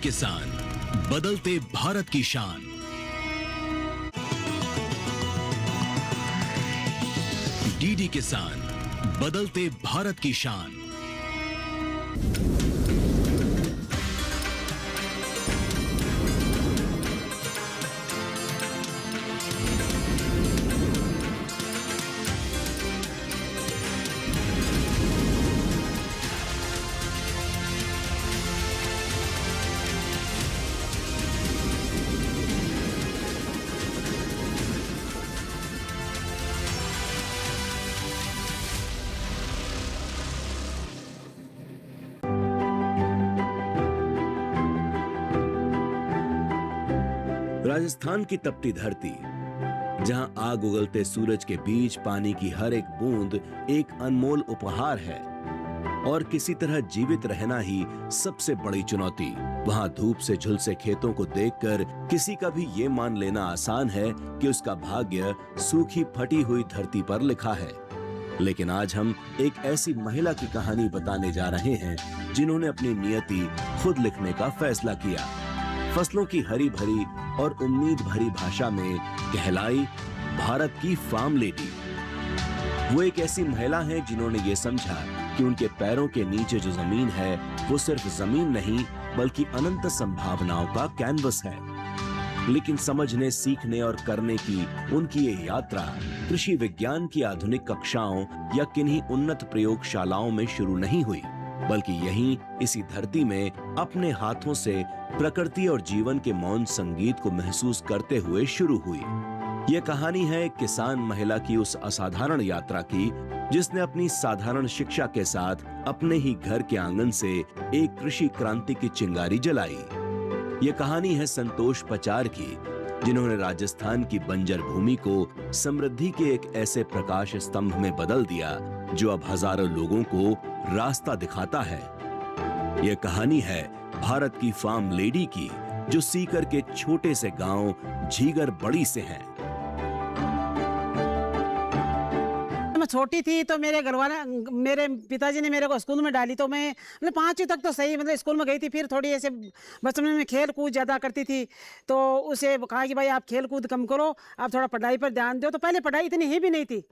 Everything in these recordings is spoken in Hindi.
किसान, बदलते भारत की शान। डीडी किसान, बदलते भारत की शान। राजस्थान की तपती धरती, जहां आग उगलते सूरज के बीच पानी की हर एक बूंद एक अनमोल उपहार है और किसी तरह जीवित रहना ही सबसे बड़ी चुनौती। वहां धूप से झुलसे खेतों को देखकर किसी का भी ये मान लेना आसान है कि उसका भाग्य सूखी फटी हुई धरती पर लिखा है। लेकिन आज हम एक ऐसी महिला की कहानी बताने जा रहे हैं जिन्होंने अपनी नियति खुद लिखने का फैसला किया। फसलों की हरी भरी और उम्मीद भरी भाषा में कहलाई भारत की फार्म लेडी। वो एक ऐसी महिला है जिन्होंने ये समझा कि उनके पैरों के नीचे जो जमीन है वो सिर्फ जमीन नहीं बल्कि अनंत संभावनाओं का कैनवस है। लेकिन समझने, सीखने और करने की उनकी ये यात्रा कृषि विज्ञान की आधुनिक कक्षाओं या किन्हीं उन्नत प्रयोगशालाओं में शुरू नहीं हुई, बल्कि यहीं इसी धरती में अपने हाथों से प्रकृति और जीवन के मौन संगीत को महसूस करते हुए शुरू हुई। यह कहानी है एक किसान महिला की उस असाधारण यात्रा की जिसने अपनी साधारण शिक्षा के साथ अपने ही घर के आंगन से एक कृषि क्रांति की चिंगारी जलाई। ये कहानी है संतोष पचार की, जिन्होंने राजस्थान की बंजर भूमि को समृद्धि के एक ऐसे प्रकाश स्तंभ में बदल दिया जो अब हजारों लोगों को रास्ता दिखाता है। यह कहानी है भारत की फार्म लेडी की, जो सीकर के छोटे से गांव झीगर बड़ी से हैं। मैं छोटी थी तो मेरे घरवाले, मेरे पिताजी ने मेरे को स्कूल में डाली, तो मैं मतलब 5वीं तक तो सही मतलब स्कूल में गई थी। फिर थोड़ी ऐसे बचपन में खेल कूद ज़्यादा करती थी, तो उसे कहा कि भाई आप खेल कूद कम करो, आप थोड़ा पढ़ाई पर ध्यान दो। तो पहले पढ़ाई इतनी ही भी नहीं थी,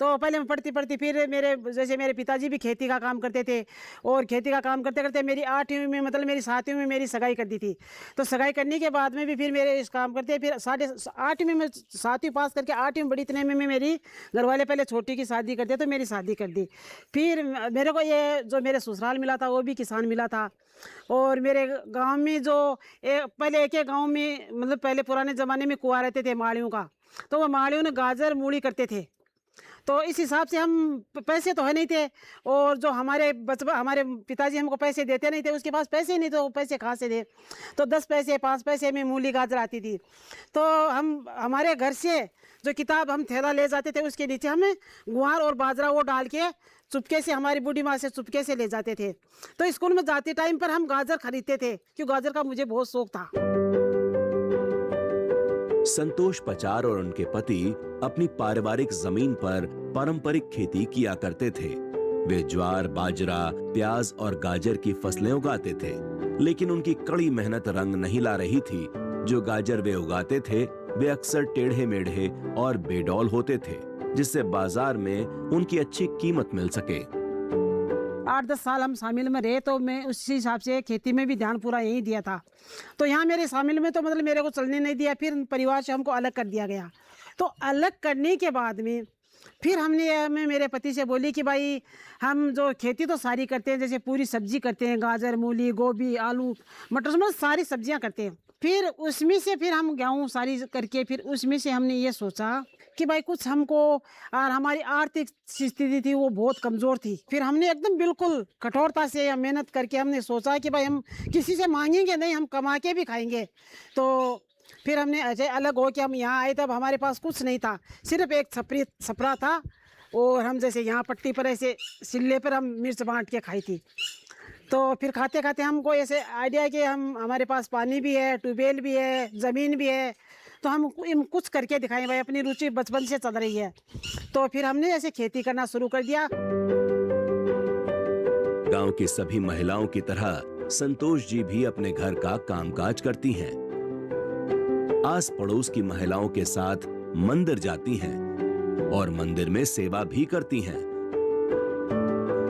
तो पहले मैं पढ़ती फिर मेरे पिताजी भी खेती का काम करते थे, और खेती का काम करते करते मेरी 8वीं में मतलब मेरी 7वीं में मेरी सगाई कर दी थी। तो सगाई करने के बाद में भी फिर मेरे इस काम करते, फिर 8वीं में 7वीं पास करके 8वीं में बड़ी इतने में मेरी घरवाले पहले छोटी की शादी कर दिया, तो मेरी शादी कर दी। फिर मेरे को ये जो मेरे ससुराल मिला था वो भी किसान मिला था। और मेरे गाँव में जो पहले एक गाँव में मतलब पहले पुराने ज़माने में कुआं रहते थे माड़ियों का, तो वो माड़ियों ने गाजर मूली करते थे। तो इस हिसाब से हम पैसे तो है नहीं थे, और जो हमारे पिताजी हमको पैसे देते नहीं थे, उसके पास पैसे ही नहीं, तो पैसे कहाँ से दे। तो 10 पैसे 5 पैसे में मूली गाजर आती थी। तो हम हमारे घर से जो किताब हम थैला ले जाते थे उसके नीचे हमें गुआर और बाजरा वो डाल के चुपके से हमारी बूढ़ी माँ से चुपके से ले जाते थे। तो स्कूल में जाते टाइम पर हम गाजर खरीदते थे, क्योंकि गाजर का मुझे बहुत शौक था। संतोष पचार और उनके पति अपनी पारिवारिक जमीन पर पारंपरिक खेती किया करते थे। वे ज्वार, बाजरा, प्याज और गाजर की फसलें उगाते थे, लेकिन उनकी कड़ी मेहनत रंग नहीं ला रही थी। जो गाजर वे उगाते थे वे अक्सर टेढ़े मेढ़े और बेडौल होते थे, जिससे बाजार में उनकी अच्छी कीमत मिल सके। 8-10 साल हम शामिल में रहे, तो मैं उसी हिसाब से खेती में भी ध्यान पूरा यही दिया था। तो यहाँ मेरे शामिल में तो मतलब मेरे को चलने नहीं दिया, फिर परिवार से हमको अलग कर दिया गया। तो अलग करने के बाद में फिर मैं मेरे पति से बोली कि भाई हम जो खेती तो सारी करते हैं, जैसे पूरी सब्जी करते हैं, गाजर, मूली, गोभी, आलू, मटर, मतलब सारी सब्जियाँ करते हैं। फिर उसमें से फिर हम गेहूँ सारी करके फिर उसमें से हमने ये सोचा कि भाई कुछ हमको, और हमारी आर्थिक स्थिति थी वो बहुत कमज़ोर थी। फिर हमने एकदम बिल्कुल कठोरता से या मेहनत करके हमने सोचा कि भाई हम किसी से मांगेंगे नहीं, हम कमा के भी खाएंगे। तो फिर हमने ऐसे अलग हो के हम यहाँ आए, तब हमारे पास कुछ नहीं था, सिर्फ एक छपरा था, और हम जैसे यहाँ पट्टी पर ऐसे सिल्ले पर हम मिर्च बांट के खाई थी। तो फिर खाते खाते हमको ऐसे आइडिया है कि हमारे पास पानी भी है, ट्यूबवेल भी है, ज़मीन भी है, तो हम कुछ करके दिखाएं भाई, अपनी रुचि बचपन से चल रही है। तो फिर हमने ऐसे खेती करना शुरू कर दिया। गांव की सभी महिलाओं की तरह संतोष जी भी अपने घर का कामकाज करती हैं। आस पड़ोस की महिलाओं के साथ मंदिर जाती हैं और मंदिर में सेवा भी करती हैं।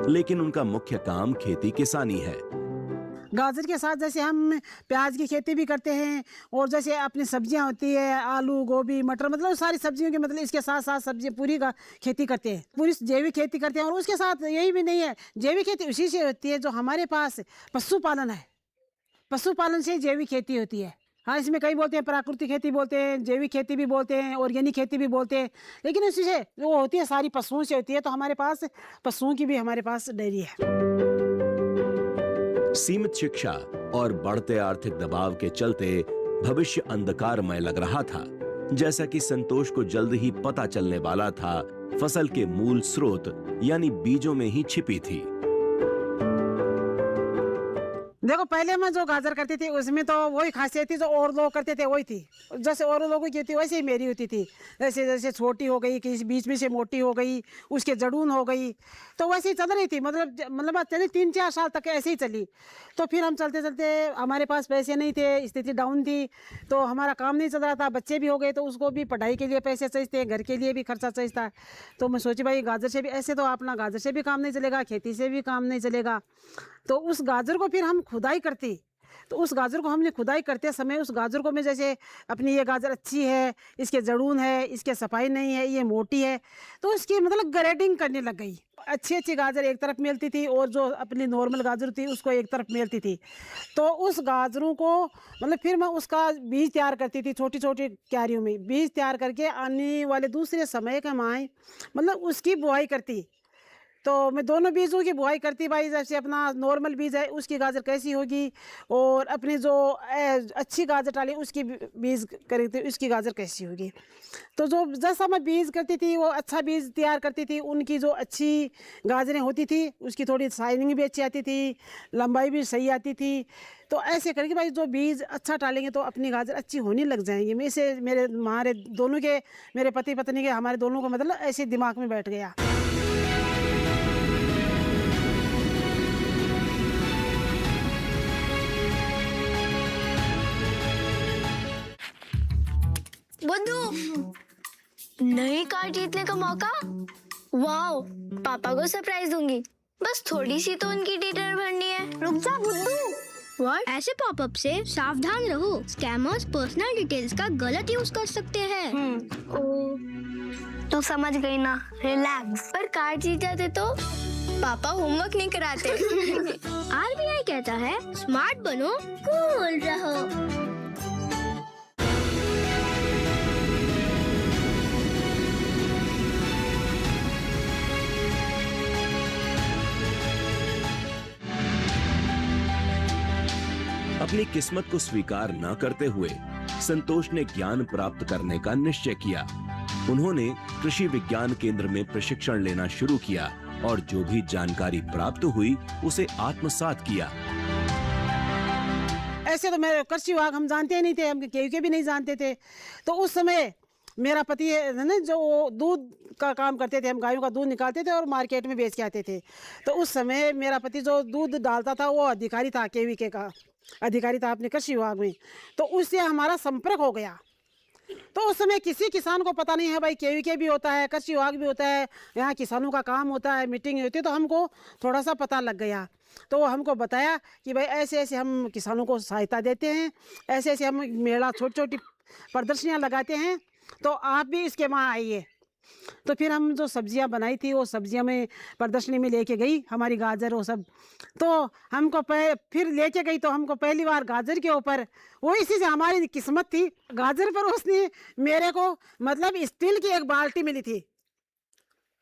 लेकिन उनका मुख्य काम खेती किसानी है। गाजर के साथ जैसे हम प्याज की खेती भी करते हैं, और जैसे अपनी सब्जियां होती है, आलू, गोभी, मटर, मतलब सारी सब्जियों की, मतलब इसके साथ साथ सब्जी पूरी का खेती करते हैं, पूरी जैविक खेती करते हैं। और उसके साथ यही भी नहीं है, जैविक खेती उसी से होती है जो हमारे पास पशुपालन है, पशुपालन से जैविक खेती होती है। हाँ, इसमें कई बोलते हैं प्राकृतिक खेती बोलते हैं, जैविक खेती भी बोलते हैं, ऑर्गेनिक खेती भी बोलते हैं, लेकिन उसी से वो होती है सारी पशुओं से होती है। तो हमारे पास पशुओं की भी हमारे पास डेयरी है। सीमित शिक्षा और बढ़ते आर्थिक दबाव के चलते भविष्य अंधकारमय लग रहा था। जैसा कि संतोष को जल्द ही पता चलने वाला था, फसल के मूल स्रोत यानी बीजों में ही छिपी थी। देखो, पहले मैं जो गाजर करती थी उसमें तो वही खासियत थी जो और लोग करते थे, वही थी। जैसे और लोगों की होती वैसे ही मेरी होती थी। जैसे जैसे छोटी हो गई, किसी बीच में से मोटी हो गई, उसके जड़ून हो गई, तो वैसे ही चल रही थी। मतलब चली 3-4 साल तक ऐसे ही चली। तो फिर हम चलते चलते, हमारे पास पैसे नहीं थे, स्थिति डाउन थी, तो हमारा काम नहीं चल रहा था, बच्चे भी हो गए, तो उसको भी पढ़ाई के लिए पैसे चाहिए, घर के लिए भी खर्चा चाहिए था। तो मैं सोची भाई गाजर से भी ऐसे तो अपना गाजर से भी काम नहीं चलेगा, खेती से भी काम नहीं चलेगा। तो उस गाजर को फिर हम खुदाई करती। तो उस गाजर को हमने खुदाई करते समय उस गाजर को मैं जैसे अपनी ये गाजर अच्छी है, इसके जड़ून है, इसके सफाई नहीं है, ये मोटी है, तो इसकी मतलब ग्रेडिंग करने लग गई। अच्छी गाजर एक तरफ मिलती थी और जो अपनी नॉर्मल गाजर थी उसको एक तरफ मिलती थी। तो उस गाजरों को मतलब फिर मैं उसका बीज तैयार करती थी, छोटी छोटी क्यारियों में बीज तैयार करके आने वाले दूसरे समय के माए मतलब उसकी बुआई करती। तो मैं दोनों बीजों की बुआई करती भाई। जैसे अपना नॉर्मल बीज है उसकी गाजर कैसी होगी, और अपनी जो अच्छी गाजर डाली उसकी बीज करी थी उसकी गाजर कैसी होगी। तो जो जैसा मैं बीज करती थी वो अच्छा बीज तैयार करती थी, उनकी जो अच्छी गाजरें होती थी उसकी थोड़ी शाइनिंग भी अच्छी आती थी, लंबाई भी सही आती थी। तो ऐसे करके भाई जो बीज अच्छा डालेंगे तो अपनी गाजर अच्छी होने लग जाएंगी। मैं इसे हमारे दोनों के, मेरे पति पत्नी के, हमारे दोनों को मतलब ऐसे दिमाग में बैठ गया। बुद्धू, नई कार जीतने का मौका। वाओ, पापा को सरप्राइज दूंगी। बस थोड़ी सी तो उनकी डिटेल भरनी है। रुक जा बुद्धू। व्हाट? ऐसे पॉपअप से सावधान रहो, स्कैमर्स पर्सनल डिटेल्स का गलत यूज कर सकते हैं। तो समझ गई ना, रिलैक्स। पर कार जीत जाते तो पापा होमवर्क नहीं कराते। आरबीआई कहता है स्मार्ट बनो, कूल रहो। अपनी किस्मत को स्वीकार न करते हुए संतोष ने ज्ञान प्राप्त करने का निश्चय किया। उन्होंने कृषि विज्ञान केंद्र में प्रशिक्षण लेना शुरू किया और जो भी जानकारी प्राप्त हुई उसे आत्मसात किया। ऐसे तो मैं कृषि विभाग हम जानते ही नहीं थे, हम केवीके भी नहीं जानते थे। तो उस समय मेरा पति है ना जो दूध का काम करते थे, हम गायों का दूध निकालते थे और मार्केट में बेच के आते थे। तो उस समय मेरा पति जो दूध डालता था वो अधिकारी था, केवीके का अधिकारी था अपने कृषि विभाग में। तो उससे हमारा संपर्क हो गया। तो उस समय किसी किसान को पता नहीं है भाई केवीके भी होता है, कृषि विभाग भी होता है, यहाँ किसानों का काम होता है, मीटिंग होती है। तो हमको थोड़ा सा पता लग गया। तो वो हमको बताया कि भाई ऐसे ऐसे हम किसानों को सहायता देते हैं, ऐसे ऐसे हम मेला छोटी छोटी प्रदर्शनियाँ लगाते हैं, तो आप भी इसके वहाँ आइए। तो फिर हम जो सब्जियां बनाई थी वो सब्जियां में प्रदर्शनी में लेके गई, हमारी गाजर वो सब। तो हमको फिर लेके गई तो हमको पहली बार गाजर के ऊपर वो इसी से हमारी किस्मत थी। गाजर पर उसने मेरे को मतलब स्टील की एक बाल्टी मिली थी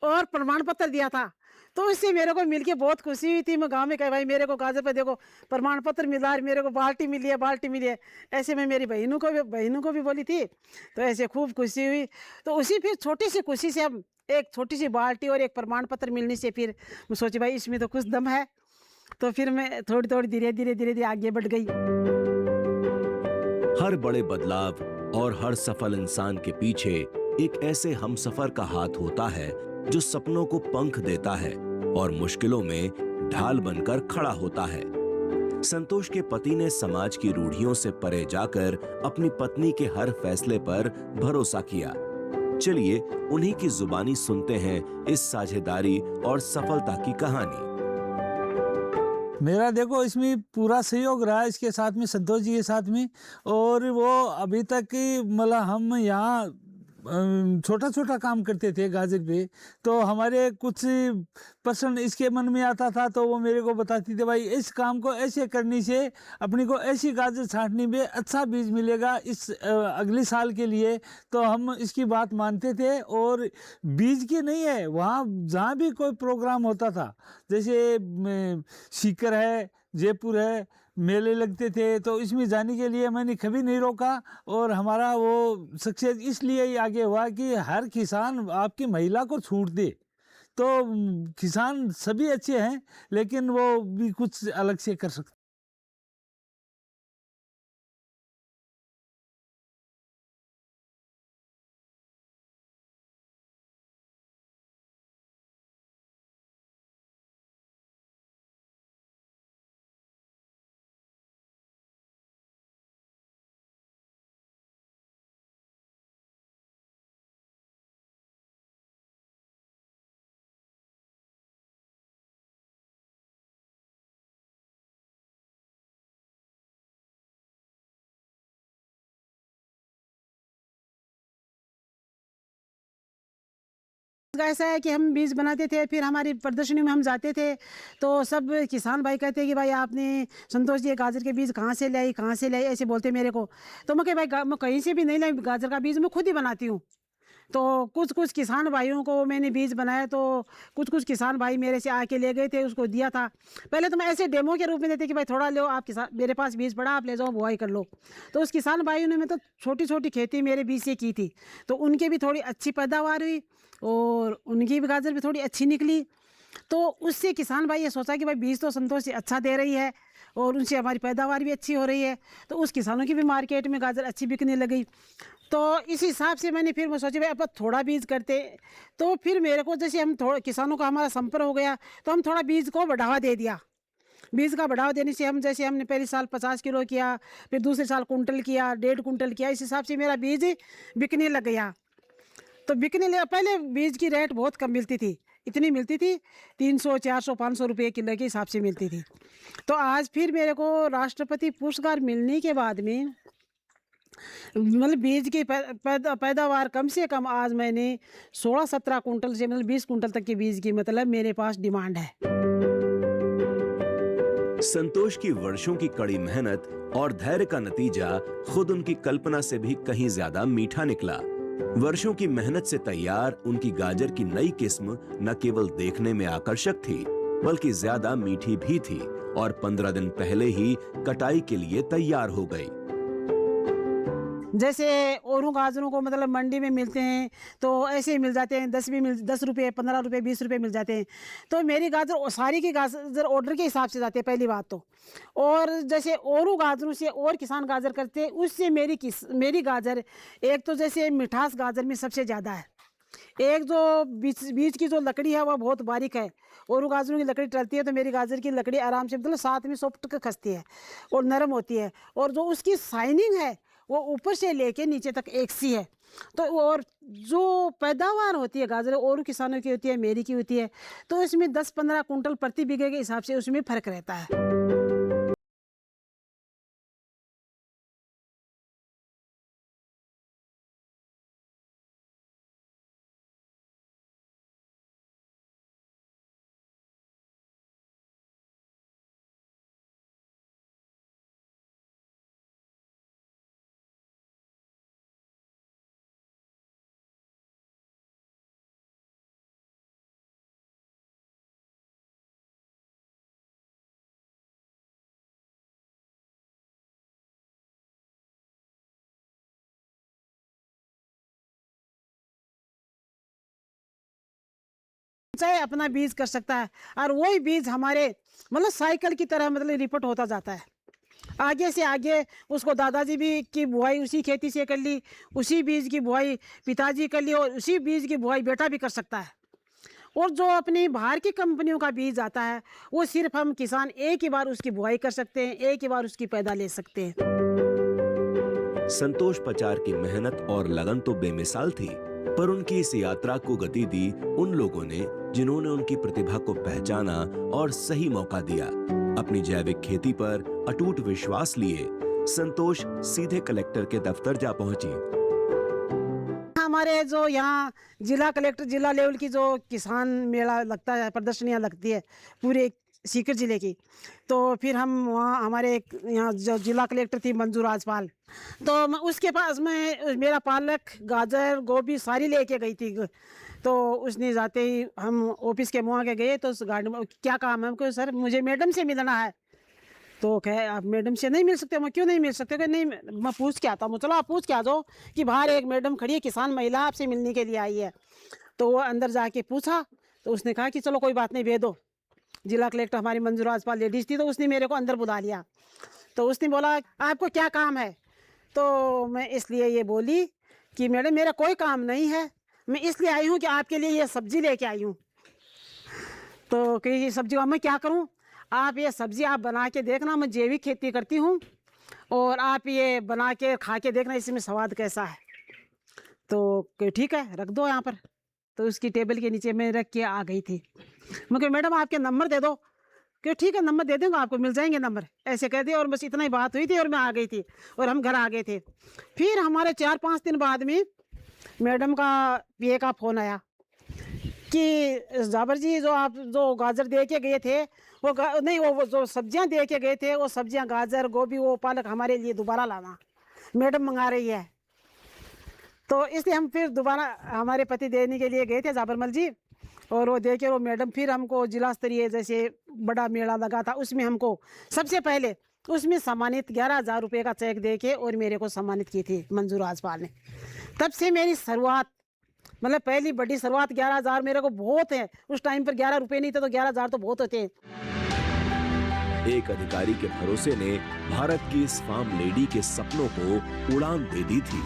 और प्रमाण पत्र दिया था। तो इससे मेरे को मिलके बहुत खुशी हुई थी। मैं गांव में कहा भाई मेरे को गाजर पे देखो प्रमाण पत्र मिला है, मेरे को बाल्टी मिली है, बाल्टी मिली है। ऐसे मैं मेरी बहनों को भी बोली थी। तो ऐसे खूब खुशी हुई। तो उसी फिर छोटी सी खुशी से हम एक छोटी सी बाल्टी और एक प्रमाण पत्र मिलने से फिर मैं सोची भाई इसमें तो कुछ दम है। तो फिर मैं थोड़ी थोड़ी धीरे धीरे आगे बढ़ गई। हर बड़े बदलाव और हर सफल इंसान के पीछे एक ऐसे हमसफर का हाथ होता है जो सपनों को पंख देता है और मुश्किलों में ढाल बनकर खड़ा होता है। संतोष के पति ने समाज की रूढ़ियों से परे जाकर अपनी पत्नी के हर फैसले पर भरोसा किया। चलिए उन्हीं की जुबानी सुनते हैं इस साझेदारी और सफलता की कहानी। मेरा देखो इसमें पूरा सहयोग रहा इसके साथ में, संतोष जी के साथ में। और वो अभी तक मतलब हम यहाँ छोटा छोटा काम करते थे गाजर पे, तो हमारे कुछ पर्सन इसके मन में आता था तो वो मेरे को बताती थी, भाई इस काम को ऐसे करने से अपनी को ऐसी गाजर छांटने में अच्छा बीज मिलेगा इस अगले साल के लिए। तो हम इसकी बात मानते थे। और बीज की नहीं है, वहाँ जहाँ भी कोई प्रोग्राम होता था, जैसे सीकर है, जयपुर है, मेले लगते थे, तो इसमें जाने के लिए मैंने कभी नहीं रोका। और हमारा वो सक्सेस इसलिए ही आगे हुआ कि हर किसान आपकी महिला को छूट दे। तो किसान सभी अच्छे हैं, लेकिन वो भी कुछ अलग से कर सकते। ऐसा है कि हम बीज बनाते थे, फिर हमारी प्रदर्शनी में हम जाते थे तो सब किसान भाई कहते हैं कि भाई आपने संतोष जी गाजर के बीज कहाँ से लाई, कहाँ से लाई, ऐसे बोलते मेरे को। तो मैं कह भाई मैं कहीं से भी नहीं लाई, गाजर का बीज मैं खुद ही बनाती हूँ। तो कुछ किसान भाइयों को मैंने बीज बनाया, तो कुछ किसान भाई मेरे से आके ले गए थे, उसको दिया था। पहले तो मैं ऐसे डेमो के रूप में देते कि भाई थोड़ा लो, आप किसान मेरे पास बीज पड़ा, आप ले जाओ बुआई कर लो। तो उस किसान भाइयों ने मतलब छोटी छोटी खेती मेरे बीज से की थी, तो उनके भी थोड़ी अच्छी पैदावार हुई और उनकी भी गाजर भी थोड़ी अच्छी निकली। तो उससे किसान भाई ये सोचा कि भाई बीज तो संतोष से अच्छा दे रही है और उनसे हमारी पैदावार भी अच्छी हो रही है, तो उस किसानों की भी मार्केट में गाजर अच्छी बिकने लगी। तो इस हिसाब से मैं सोची भाई अब थोड़ा बीज करते। तो फिर मेरे को जैसे हम थोड़ा किसानों का हमारा संपर्क हो गया, तो हम थोड़ा बीज को बढ़ावा दे दिया। बीज का बढ़ावा देने से हम जैसे हमने पहले साल 50 किलो किया, फिर दूसरे साल कुंटल किया, 1.5 कुंटल किया, इस हिसाब से मेरा बीज बिकने लग गया। तो बिकने लगा, पहले बीज की रेट बहुत कम मिलती थी, इतनी मिलती थी 300, 400, 500 रुपये किलो के हिसाब से मिलती थी। तो आज फिर मेरे को राष्ट्रपति पुरस्कार मिलने के बाद में मतलब बीज की पैदावार कम से कम आज मैंने 16-17 कुंटल से मतलब 20 कुंटल तक के बीज की मतलब मेरे पास डिमांड है। संतोष की वर्षों की कड़ी मेहनत और धैर्य का नतीजा खुद उनकी कल्पना से भी कहीं ज्यादा मीठा निकला। वर्षों की मेहनत से तैयार उनकी गाजर की नई किस्म न केवल देखने में आकर्षक थी, बल्कि ज्यादा मीठी भी थी और 15 दिन पहले ही कटाई के लिए तैयार हो गई। जैसे औरों गाजरों को मतलब मंडी में मिलते हैं तो ऐसे ही मिल जाते हैं, 10 रुपये, 15 रुपये, 20 रुपये मिल जाते हैं। तो मेरी गाजर सारी की गाजर ऑर्डर के हिसाब से जाते हैं पहली बात तो। और जैसे औरों गाजरों से और किसान गाजर करते हैं, उससे मेरी गाजर एक तो जैसे मिठास गाजर में सबसे ज़्यादा है, एक जो बीच की जो लकड़ी है वह बहुत बारीक है। और गाजरों की लकड़ी टलती है तो मेरी गाजर की लकड़ी आराम से मतलब साथ में सॉफ्ट खसती है और नरम होती है। और जो उसकी शाइनिंग है वो ऊपर से लेके नीचे तक एक सी है। तो और जो पैदावार होती है गाजर और किसानों की होती है, मेरी की होती है, तो इसमें 10-15 कुंटल प्रति बीघे के हिसाब से उसमें फर्क रहता है। चाहे अपना बीज कर सकता है और वही बीज हमारे मतलब साइकिल की तरह मतलब रिपोर्ट होता जाता है। आगे से आगे उसको दादाजी भी की बुआई उसी खेती से कर ली, उसी बीज की बुआई पिताजी कर ली और उसी बीज की बुआई बेटा भी कर सकता है। और जो अपनी बाहर की कंपनियों का बीज आता है वो सिर्फ हम किसान एक ही बार उसकी बुआई कर सकते हैं, एक ही बार उसकी पैदा ले सकते हैं। संतोष पचार की मेहनत और लगन तो बेमिसाल थी, पर उनकी इस यात्रा को गति दी उन लोगों ने जिन्होंने उनकी प्रतिभा को पहचाना और सही मौका दिया। अपनी जैविक खेती पर अटूट विश्वास लिए संतोष सीधे कलेक्टर के दफ्तर जा पहुंची। हमारे जो यहाँ जिला कलेक्टर, जिला लेवल की जो किसान मेला लगता है, प्रदर्शनियाँ लगती है पूरे सीकर जिले की, तो फिर हम वहाँ हमारे यहाँ जो जिला कलेक्टर थी मंजू राजपाल, तो मैं उसके पास में मेरा पालक गाजर गोभी सारी लेके गई थी। तो उसने जाते ही हम ऑफिस के मुँह के गए तो उस गार्डन में क्या काम है हमको, सर मुझे मैडम से मिलना है। तो कहे आप मैडम से नहीं मिल सकते। मैं क्यों नहीं मिल सकते? कि नहीं मैं पूछ के आता हूँ। चलो आप पूछ के आ जाओ कि बाहर एक मैडम खड़ी है, किसान महिला आपसे मिलने के लिए आई है। तो वो अंदर जाके पूछा तो उसने कहा कि चलो कोई बात नहीं, भेज दो। जिला कलेक्टर हमारी मंजू राजपाल लेडीज़ थी, तो उसने मेरे को अंदर बुला लिया। तो उसने बोला आपको क्या काम है? तो मैं इसलिए ये बोली कि मैडम मेरा कोई काम नहीं है, मैं इसलिए आई हूँ कि आपके लिए ये सब्जी लेके आई हूँ। तो कही ये सब्जी मैं क्या करूँ? आप ये सब्जी आप बना के देखना, मैं जैविक खेती करती हूँ और आप ये बना के खा के देखना इसमें स्वाद कैसा है। तो ठीक है रख दो यहाँ पर। तो उसकी टेबल के नीचे मैं रख के आ गई थी। मैं कहा मैडम आपके नंबर दे दो। कि ठीक है नंबर दे दूँगा आपको, मिल जाएंगे नंबर, ऐसे कह दिया। और बस इतना ही बात हुई थी और मैं आ गई थी और हम घर आ गए थे। फिर हमारे 4-5 दिन बाद में मैडम का पीए का फ़ोन आया कि जाबर जी जो आप जो गाजर दे के गए थे वो नहीं, वो जो सब्जियां दे के गए थे वो सब्जियां गाजर गोभी वो पालक हमारे लिए दोबारा लाना, मैडम मंगा रही है। तो इसलिए हम फिर दोबारा हमारे पति देने के लिए गए थे जाबरमल जी, और वो दे के वो मैडम फिर हमको जिला स्तरीय जैसे बड़ा मेला लगा था उसमें हमको सबसे पहले उसमें सम्मानित 11,000 रुपये का चेक दे के और मेरे को सम्मानित की थी मंजू राजपाल ने। तब से मेरी शुरुआत, मतलब पहली बड़ी शुरुआत 11,000 मेरे को बहुत है। उस टाइम पर 11 रुपये नहीं थे तो 11,000 तो बहुत होते हैं। एक अधिकारी के भरोसे ने भारत की इस फार्म लेडी के सपनों को उड़ान दे दी थी।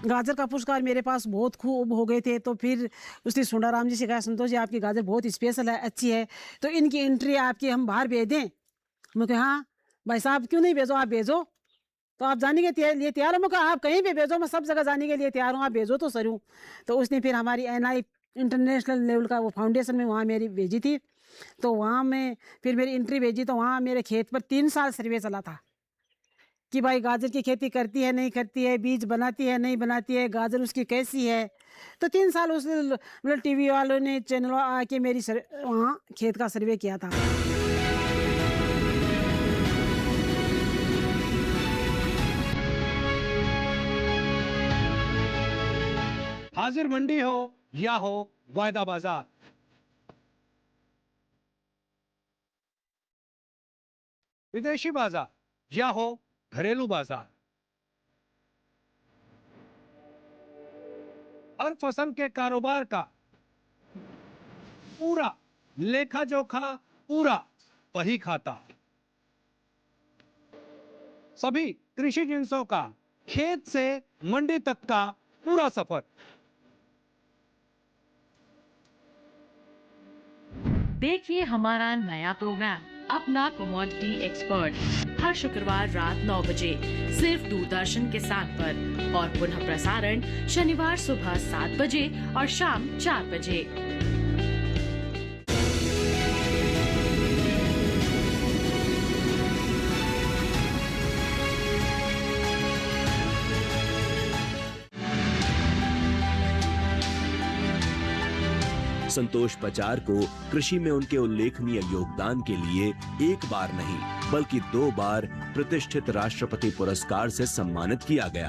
गाजर का पुरस्कार मेरे पास बहुत खूब हो गए थे। तो फिर उसने सुंडाराम जी से कहा संतोष जी आपकी गाजर बहुत स्पेशल है, अच्छी है, तो इनकी एंट्री आपकी हम बाहर भेज दें? मैं कहा हाँ भाई साहब क्यों नहीं भेजो, आप भेजो। तो आप जाने के लिए तैयार हो? मैं कहा आप कहीं भी भेजो, मैं सब जगह जाने के लिए तैयार हूँ, आप भेजो तो सर हूँ। तो उसने फिर हमारी NI इंटरनेशनल लेवल का वो फाउंडेशन में वहाँ मेरी भेजी थी। तो वहाँ में फिर मेरी एंट्री भेजी तो वहाँ मेरे खेत पर 3 साल सर्वे चला था कि भाई गाजर की खेती करती है नहीं करती है, बीज बनाती है नहीं बनाती है, गाजर उसकी कैसी है। तो 3 साल उस मतलब TV वालों ने चैनल आके मेरी वहाँ खेत का सर्वे किया था। हाजिर मंडी हो या हो वायदा बाजार, विदेशी बाजार या हो घरेलू बाजार, हर फसल के कारोबार का पूरा लेखा जोखा पूरा वही खाता। सभी कृषि जिंसों का खेत से मंडी तक का पूरा सफर। देखिए हमारा नया प्रोग्राम अपना कमोडिटी एक्सपर्ट हर शुक्रवार रात 9 बजे सिर्फ दूरदर्शन के साथ पर, और पुनः प्रसारण शनिवार सुबह 7 बजे और शाम 4 बजे। संतोष पचार को कृषि में उनके उल्लेखनीय योगदान के लिए एक बार नहीं बल्कि 2 बार प्रतिष्ठित राष्ट्रपति पुरस्कार से सम्मानित किया गया।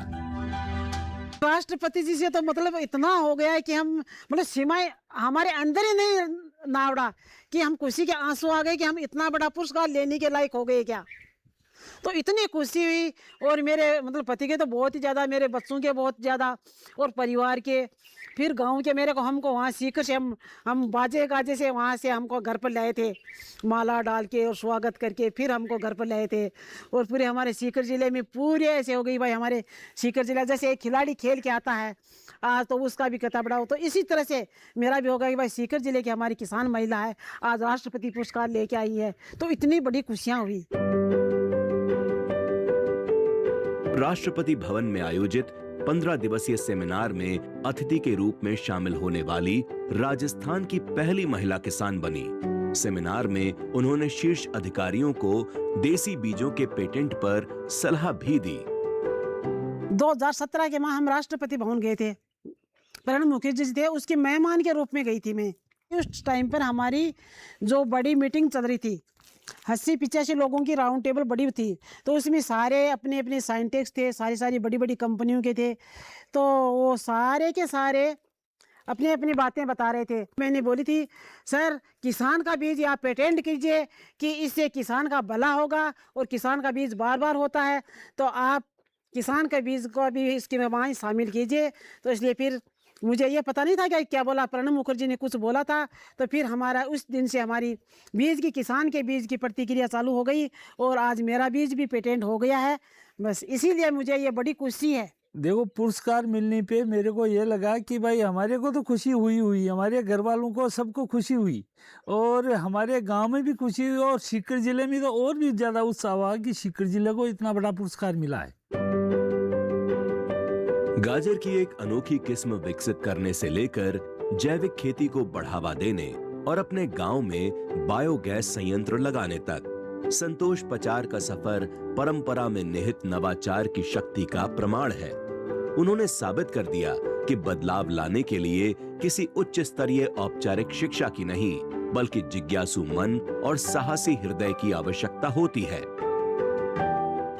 राष्ट्रपति जी से तो मतलब इतना हो गया है कि हम मतलब सीमाएं हमारे अंदर ही नहीं नावड़ा कि हम खुशी के आंसू आ गए कि हम इतना बड़ा पुरस्कार लेने के लायक हो गए क्या। तो इतनी खुशी हुई, और मेरे मतलब पति के तो बहुत ही ज़्यादा, मेरे बच्चों के बहुत ज़्यादा, और परिवार के। फिर गांव के मेरे को हमको वहाँ सीकर से हम बाजे गाजे से वहाँ से हमको घर पर लाए थे, माला डाल के और स्वागत करके फिर हमको घर पर लाए थे। और पूरे हमारे सीकर ज़िले में पूरे ऐसे हो गई भाई, हमारे सीकर ज़िला जैसे एक खिलाड़ी खेल के आता है आज, तो उसका भी कथा बढ़ाओ, तो इसी तरह से मेरा भी होगा कि भाई सीकर ज़िले की हमारी किसान महिला है आज राष्ट्रपति पुरस्कार लेके आई है, तो इतनी बड़ी खुशियाँ हुई। राष्ट्रपति भवन में आयोजित 15 दिवसीय सेमिनार में अतिथि के रूप में शामिल होने वाली राजस्थान की पहली महिला किसान बनी। सेमिनार में उन्होंने शीर्ष अधिकारियों को देसी बीजों के पेटेंट पर सलाह भी दी। 2017 के माह हम राष्ट्रपति भवन गए थे, प्रणब मुखर्जी जी थे, उसके मेहमान के रूप में गई थी मैं। उस टाइम पर हमारी जो बड़ी मीटिंग चल रही थी, 80-85 लोगों की राउंड टेबल बड़ी थी, तो उसमें सारे अपने अपने साइंटिस्ट थे, सारी बड़ी बड़ी कंपनियों के थे, तो वो सारे के सारे अपनी अपनी बातें बता रहे थे। मैंने बोली थी सर किसान का बीज आप पेटेंट कीजिए कि इससे किसान का भला होगा, और किसान का बीज बार बार होता है, तो आप किसान के बीज को भी इसकी में शामिल कीजिए। तो इसलिए फिर मुझे ये पता नहीं था कि क्या बोला, प्रणब मुखर्जी ने कुछ बोला था, तो फिर हमारा उस दिन से हमारी बीज की, किसान के बीज की प्रतिक्रिया चालू हो गई, और आज मेरा बीज भी पेटेंट हो गया है। बस इसीलिए मुझे ये बड़ी खुशी है। देखो, पुरस्कार मिलने पे मेरे को ये लगा कि भाई हमारे को तो खुशी हुई, हमारे घर वालों को सबको खुशी हुई, और हमारे गांव में भी खुशी हुई, और सीकर जिले में तो और भी ज़्यादा उत्साह हुआ कि सीकर जिले को इतना बड़ा पुरस्कार मिला है। गाजर की एक अनोखी किस्म विकसित करने से लेकर जैविक खेती को बढ़ावा देने और अपने गांव में बायोगैस संयंत्र लगाने तक, संतोष पचार का सफर परंपरा में निहित नवाचार की शक्ति का प्रमाण है। उन्होंने साबित कर दिया कि बदलाव लाने के लिए किसी उच्च स्तरीय औपचारिक शिक्षा की नहीं, बल्कि जिज्ञासु मन और साहसी हृदय की आवश्यकता होती है।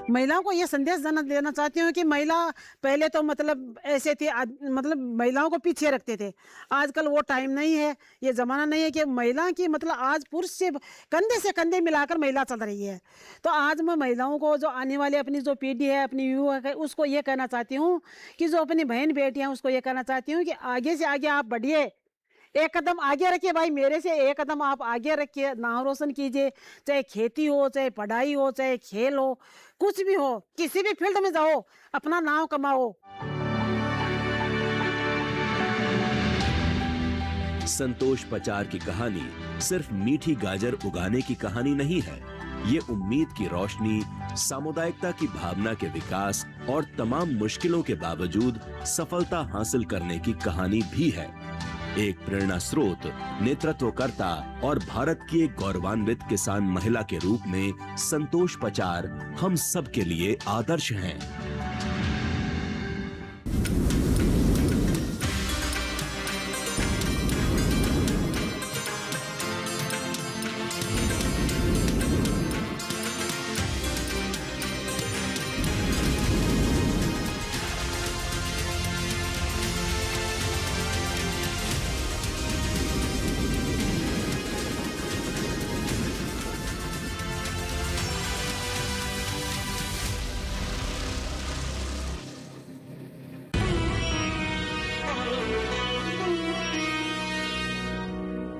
महिलाओं को ये संदेश देना चाहती हूँ कि महिला पहले तो मतलब ऐसे थे, मतलब महिलाओं को पीछे रखते थे। आजकल वो टाइम नहीं है, ये ज़माना नहीं है कि महिला की मतलब आज पुरुष से कंधे मिलाकर महिला चल रही है। तो आज मैं महिलाओं को, जो आने वाली अपनी जो पीढ़ी है, अपनी युवा है, उसको ये कहना चाहती हूँ कि जो अपनी बहन बेटियाँ, उसको ये कहना चाहती हूँ कि आगे से आगे आप बढ़िए, एक कदम आगे रखिए भाई, मेरे से एक कदम आप आगे रखिए, नाम रोशन कीजिए। चाहे खेती हो, चाहे पढ़ाई हो, चाहे खेल हो, कुछ भी हो, किसी भी फील्ड में जाओ, अपना नाम कमाओ। संतोष पचार की कहानी सिर्फ मीठी गाजर उगाने की कहानी नहीं है, ये उम्मीद की रोशनी, सामुदायिकता की भावना के विकास और तमाम मुश्किलों के बावजूद सफलता हासिल करने की कहानी भी है। एक प्रेरणा स्रोत, नेतृत्वकर्ता और भारत की एक गौरवान्वित किसान महिला के रूप में संतोष पचार हम सब के लिए आदर्श हैं।